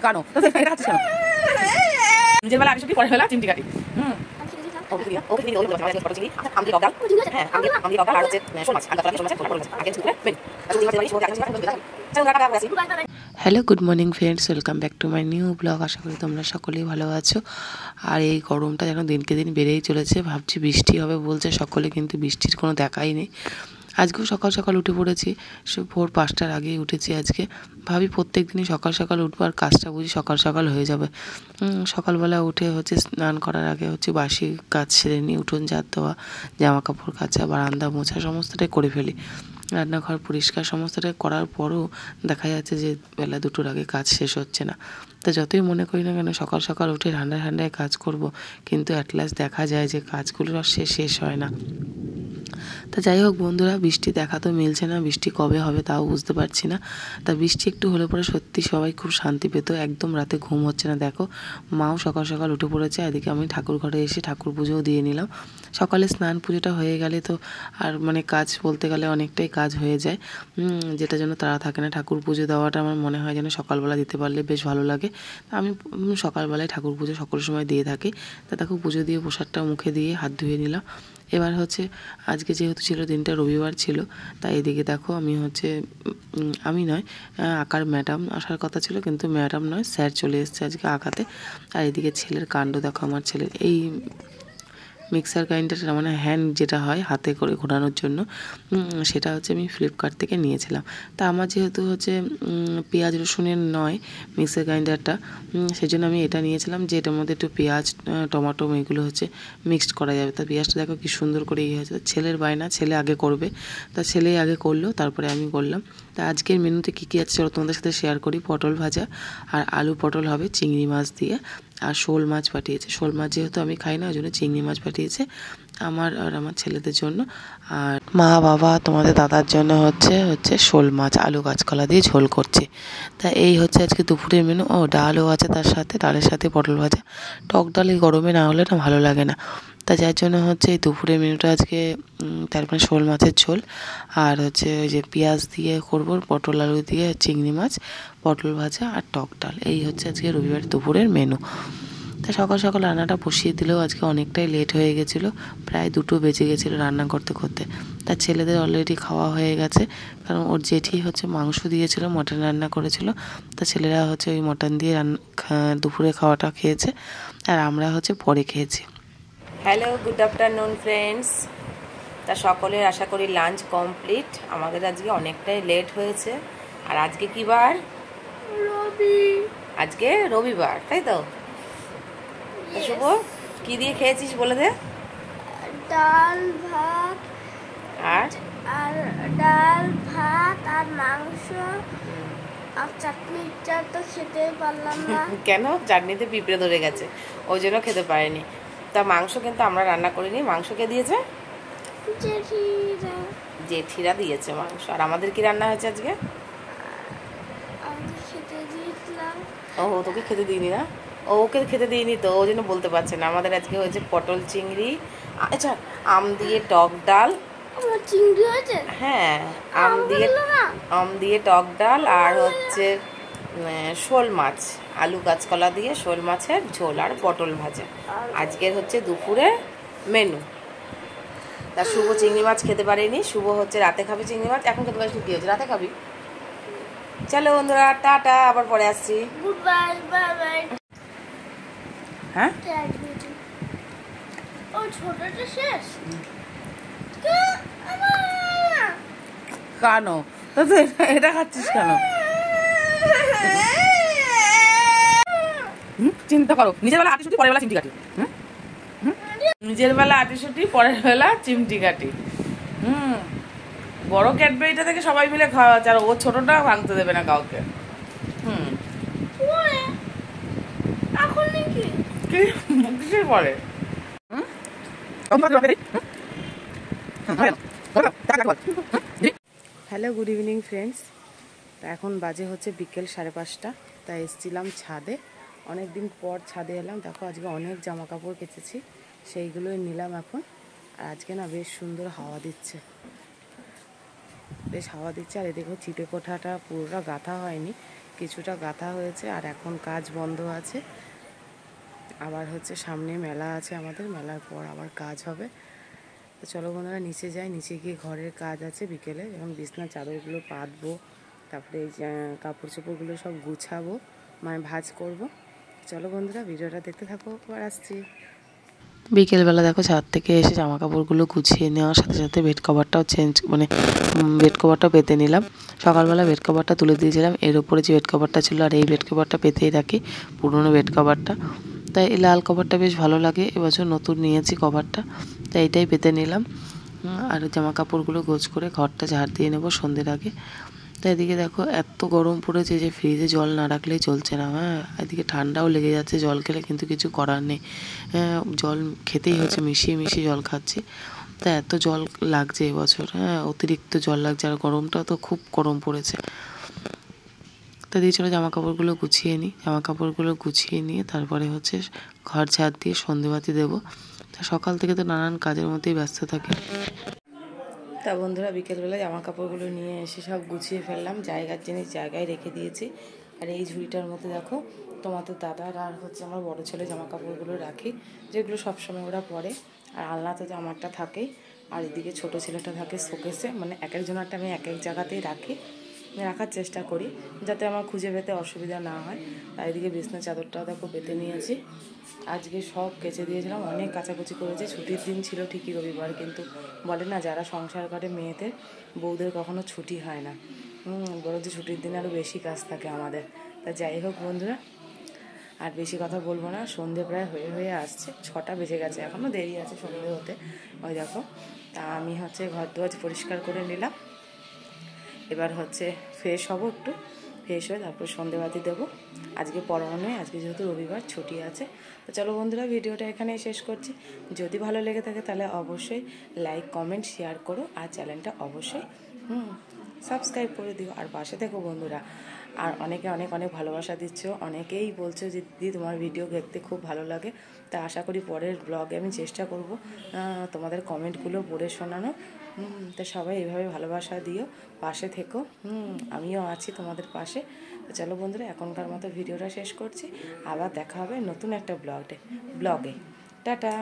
কানো এটা হচ্ছে কেন নিজের বেলা আগে ছুটি পরে বেলা চিমটি কাটি ওকে দিয়া ওকে দিয়ে ওই বলতে আমাদের ফটো চিনি আমলি টক ডাল হ্যাঁ আমলি টক ডাল আর হচ্ছে শোল মাছ আগে শোল মাছ আগে ছুটি করে বেন আজকে দিবাতে বাড়ি শোল আগে ছুটি করে চলো টাটা আসি। Hello good morning friends, welcome back to my new blog. আশা করি তোমরা সকলেই ভালো আছো। আর এই গরমটা যেন দিনকে দিন বেড়েই চলেছে, ভাবছি বৃষ্টি হবে বলছে সকলে, কিন্তু বৃষ্টির কোনো দেখাই নেই। আজকেও সকাল সকাল উঠে পড়েছি, ভোর 5টার আগেই উঠেছি আজকে। ভাবি প্রত্যেক দিনই সকাল সকাল উঠবো আর কাজটা বুঝি সকাল সকাল হয়ে যাবে। সকালবেলা উঠে হচ্ছে স্নান করার আগে হচ্ছে বাসি কাজ সেরে নিয়ে উঠোন ঝাড় দেওয়া, জামা কাপড় কাচা, বারান্দা মোছা সমস্তটাই করে ফেলি। রান্নাঘর পরিষ্কার সমস্তটাই করার পরও দেখা যাচ্ছে যে বেলা 2টোর আগে কাজ শেষ হচ্ছে না। তা যতই মনে করি না কেন সকাল সকাল উঠে ঠান্ডায় ঠান্ডায় কাজ করব, কিন্তু অ্যাট লাস্ট দেখা যায় যে কাজগুলো আর শেষ হয় না। তা যাই হোক বন্ধুরা, বৃষ্টি দেখা তো মিলছে না, বৃষ্টি কবে হবে তাও বুঝতে পারছি না। তা বৃষ্টি একটু হলে পরে সত্যি সবাই খুব শান্তি পেত। একদম রাতে ঘুম হচ্ছে না, দেখো মাও সকাল সকাল উঠে পড়েছে। এদিকে আমি ঠাকুর ঘরে এসে ঠাকুর পুজোও দিয়ে নিলাম। সকালে স্নান পুজোটা হয়ে গেলে তো আর কাজ বলতে গেলে অনেকটাই কাজ হয়ে যায়, যেটা যেন তাড়া থাকে না। ঠাকুর পুজো দেওয়াটা আমার মনে হয় যেন সকালবেলা দিতে পারলে বেশ ভালো লাগে। আমি সকালবেলায় ঠাকুর পুজো সকল সময় দিয়ে থাকি। তা দেখো পুজো দিয়ে প্রসাদটা মুখে দিয়ে হাত ধুয়ে নিলাম। এবার হচ্ছে আজকে যেহেতু ছিল দিনটা রবিবার ছিল, তাই এদিকে দেখো আমি হচ্ছে আমি নয় আঁকার ম্যাডাম আসার কথা ছিল, কিন্তু ম্যাডাম নয় স্যার চলে এসেছে আজকে আঁকাতে। আর এদিকে ছেলের কাণ্ড দেখো, আমার ছেলের এই মিক্সার গ্রাইন্ডার মানে হ্যান্ড যেটা হয় হাতে করে ঘোরানোর জন্য, সেটা হচ্ছে আমি ফ্লিপকার্ট থেকে নিয়েছিলাম। তা আমার যেহেতু হচ্ছে পেঁয়াজ রসুনের নয় মিক্সার গ্রাইন্ডারটা, সেই জন্য আমি এটা নিয়েছিলাম যে এটার মধ্যে একটু পেঁয়াজ টমেটো এগুলো হচ্ছে মিক্সড করা যাবে। তা পেঁয়াজটা দেখো কি সুন্দর করে ইয়ে হয়েছে। ছেলের বায়না, ছেলে আগে করবে, তা ছেলে আগে করলো তারপরে আমি করলাম। তা আজকের মেনুতে কী কী আছে চলো তোমাদের সাথে শেয়ার করি। পটল ভাজা আর আলু পটল হবে চিংড়ি মাছ দিয়ে, আর শোল মাছ পাঠিয়েছে। শোল মাছ যেহেতু আমি খাই না ওই জন্য চিংড়ি মাছ পাঠিয়েছে আমার আর আমার ছেলেদের জন্য। আর মা বাবা তোমাদের দাদার জন্য হচ্ছে শোল মাছ আলু কাঁচকলা দিয়ে ঝোল করছে। তা এই হচ্ছে আজকে দুপুরের মেনু। ও ডালও আছে তার সাথে, ডালের সাথে পটল ভাজা। টক ডাল এই গরমে না হলে না ভালো লাগে না। তা যার জন্য হচ্ছে এই দুপুরের মেনুটা আজকে, তারপরে শোল মাছের ঝোল আর হচ্ছে ওই যে পেঁয়াজ দিয়ে করবো, পটল আলু দিয়ে চিংড়ি মাছ, পটল ভাজা আর টক ডাল। এই হচ্ছে আজকে রবিবার দুপুরের মেনু। তা সকাল সকাল রান্নাটা বসিয়ে দিলেও আজকে অনেকটাই লেট হয়ে গেছিলো, প্রায় 2টো বেজে গেছিলো রান্না করতে করতে। তার ছেলেদের অলরেডি খাওয়া হয়ে গেছে, কারণ ওর জেঠি হচ্ছে মাংস দিয়েছিল, মটন রান্না করেছিল। তা ছেলেরা হচ্ছে ওই মটন দিয়ে দুপুরে খাওয়াটা খেয়েছে, আর আমরা হচ্ছে পরে খেয়েছি। Hello good afternoon friends. তা সকলের আশা করি লাঞ্চ কমপ্লিট। আমাদের আজকে অনেকটাই লেট হয়েছে। আর আজকে কি বার? আজকে রবিবার, তাই তো? শুভ কি দিয়ে খেয়েছিস বলে দে। ডাল ভাত আর ডাল ভাত আর মাংস আর চাটনিটা তো খেতে পারলাম না। কেন? চাটনিতে পিঁপড়ে ধরে গেছে, ওই জন্য খেতে পারিনি। তা মাংস কিন্তু আমরা রান্না করিনি। মাংস কে দিয়েছে? জেঠিরা দিয়েছে মাংস। আর আমাদের কি রান্না হয়েছে আজকে? ও তোকে খেতে দিইনি না? ওকে খেতে দিইনি তো, ওই জন্য বলতে পারছে না। আমাদের আজকে হয়েছে পটল চিংড়ি, আচ্ছা আম দিয়ে টক ডাল। চিংড়ি হয়েছে? হ্যাঁ, আম দিয়ে টক ডাল আর হচ্ছে শোল মাছ আলু কাঁচকলা দিয়ে শোল মাছের ঝোল আর পটল ভাজা আজকের হচ্ছে দুপুরে মেনু। তা শুভ চিংড়ি মাছ খেতে পারেনি। শুভ হচ্ছে রাতে খাবি চিংড়ি মাছ, এখন খেতে পারিস? কি হয়েছে, রাতে খাবি? চলো বন্ধুরা টাটা, আবার পরে আসছি। Good bye, bye bye. হ্যাঁ ও ছোটটা শেষ কেন? এটা খাচ্ছিস কেন? চিন্তা করো, নিজের বেলা আটিশুটি পরের বেলা চিমটি কাটি। নিজের বেলা আটিশুটি পরের বেলা চিমটি কাটি। বড় ক্যাডবেরিটা থেকে সবাই মিলে খাওয়া, আর ও ছোটটা ভাঙতে দেবে না কাউকে। কিসের পরে? Hello good evening friends. তা এখন বাজে হচ্ছে বিকেল 5:30। তাই এসেছিলাম ছাদে, অনেক দিন পর ছাদে এলাম। দেখো আজকে অনেক জামা কাপড় কেচেছি, সেইগুলোই নিলাম এখন। আর আজকে না বেশ সুন্দর হাওয়া দিচ্ছে, বেশ হাওয়া দিচ্ছে। আর এদিকে চিপে কোঠাটা পুরোটা গাঁথা হয়নি, কিছুটা গাঁথা হয়েছে আর এখন কাজ বন্ধ আছে। আবার হচ্ছে সামনে মেলা আছে আমাদের, মেলার পর আবার কাজ হবে। তো চলো বন্ধুরা নিচে যাই, নিচে গিয়ে ঘরের কাজ আছে বিকেলে, যেমন বিছনা চাদরগুলো পাতবো, তারপরে এই কাপড় চোপড়গুলো সব গুছাবো, মানে ভাঁজ করব। চলো বন্ধুরা ভিডিওটা দেখতে থাকো, আবার আসছি। বিকেলবেলা দেখো ছাদ থেকে এসে জামা কাপড়গুলো গুছিয়ে নেওয়ার সাথে সাথে বেড কভারটাও বেড কভারটাও পেতে নিলাম। সকালবেলা বেড কভারটা তুলে দিয়েছিলাম, এর উপরে যে বেড কভারটা ছিল আর এই বেড কভারটা পেতেই রাখি, পুরনো বেড কভারটা। তাই এই লাল কভারটা বেশ ভালো লাগে, এবছর নতুন নিয়েছি কভারটা, তাই এইটাই পেতে নিলাম। আর জামা কাপড়গুলো গোছ করে ঘরটা ঝাড় দিয়ে নেবো সন্ধ্যের আগে। তো এদিকে দেখো এত গরম পড়েছে যে ফ্রিজে জল না রাখলেই চলছে না। হ্যাঁ, এদিকে ঠান্ডাও লেগে যাচ্ছে জল খেলে, কিন্তু কিছু করার নেই। জল খেতেই হচ্ছে, মিশিয়ে মিশিয়ে জল খাচ্ছি। তা এত জল লাগছে এবছর, হ্যাঁ অতিরিক্ত জল লাগছে, আর গরমটা তো খুব গরম পড়েছে। তো দিয়ে চলো জামা কাপড়গুলো গুছিয়ে নিই। জামা কাপড়গুলো গুছিয়ে নিয়ে তারপরে হচ্ছে ঘর ঝাড় দিয়ে সন্ধেবাতি দেবো। তা সকাল থেকে তো নানান কাজের মধ্যেই ব্যস্ত থাকি। তা বন্ধুরা বিকেলবেলা জামা কাপড়গুলো নিয়ে এসে সব গুছিয়ে ফেললাম, জায়গার জিনিস জায়গায় রেখে দিয়েছি। আর এই ঝুড়িটার মধ্যে দেখো তোমাদের দাদার আর হচ্ছে আমার বড় ছেলে জামা কাপড়গুলো রাখি, যেগুলো সবসময় ওরা পরে। আর আলনাতে তো আমারটা থাকেই, আর এদিকে ছোটো ছেলেটা থাকে শোকেসে, মানে এক একজনেরটা আমি এক এক জায়গাতেই রাখার চেষ্টা করি, যাতে আমার খুঁজে পেতে অসুবিধা না হয়। আর এদিকে বিছনা চাদরটা দেখো পেতে নিয়েছি, আজকে সব কেচে দিয়েছিলাম, অনেক কাচাকুচি করেছি। ছুটির দিন ছিল ঠিকই রবিবার, কিন্তু বলে না যারা সংসার করে মেয়েদের বউদের কখনো ছুটি হয় না, বরঞ্চ ছুটির দিন আরও বেশি কাজ থাকে আমাদের। তা যাই হোক বন্ধুরা, আর বেশি কথা বলবো না, সন্ধে প্রায় হয়ে আসছে, 6টা বেজে গেছে, এখনও দেরি আছে সন্ধে হতে। ওই দেখো, তা আমি হচ্ছে ঘর দুয়ার পরিষ্কার করে নিলাম, এবার হচ্ছে ফ্রেশ হবো, একটু ফ্রেশ হয়ে তারপর সন্ধেবাতি দেবো। আজকে পড়ানো নেই, আজকে যেহেতু রবিবার ছুটি আছে। তো চলো বন্ধুরা ভিডিওটা এখানেই শেষ করছি। যদি ভালো লেগে থাকে তাহলে অবশ্যই লাইক কমেন্ট শেয়ার করো, আর চ্যানেলটা অবশ্যই সাবস্ক্রাইব করে দিও, আর পাশে থেকো বন্ধুরা। আর অনেকে অনেক অনেক ভালোবাসা দিচ্ছ, অনেকেই বলছো যে দিদি তোমার ভিডিও দেখতে খুব ভালো লাগে। তা আশা করি পরের ব্লগে আমি চেষ্টা করব তোমাদের কমেন্টগুলো পড়ে শোনানো। তো সবাই এইভাবে ভালোবাসা দিও, পাশে থেকো, আমিও আছি তোমাদের পাশে। তো চলো বন্ধুরা এখনকার মতো ভিডিওটা শেষ করছি, আবার দেখা হবে নতুন একটা ব্লগে। টাটা।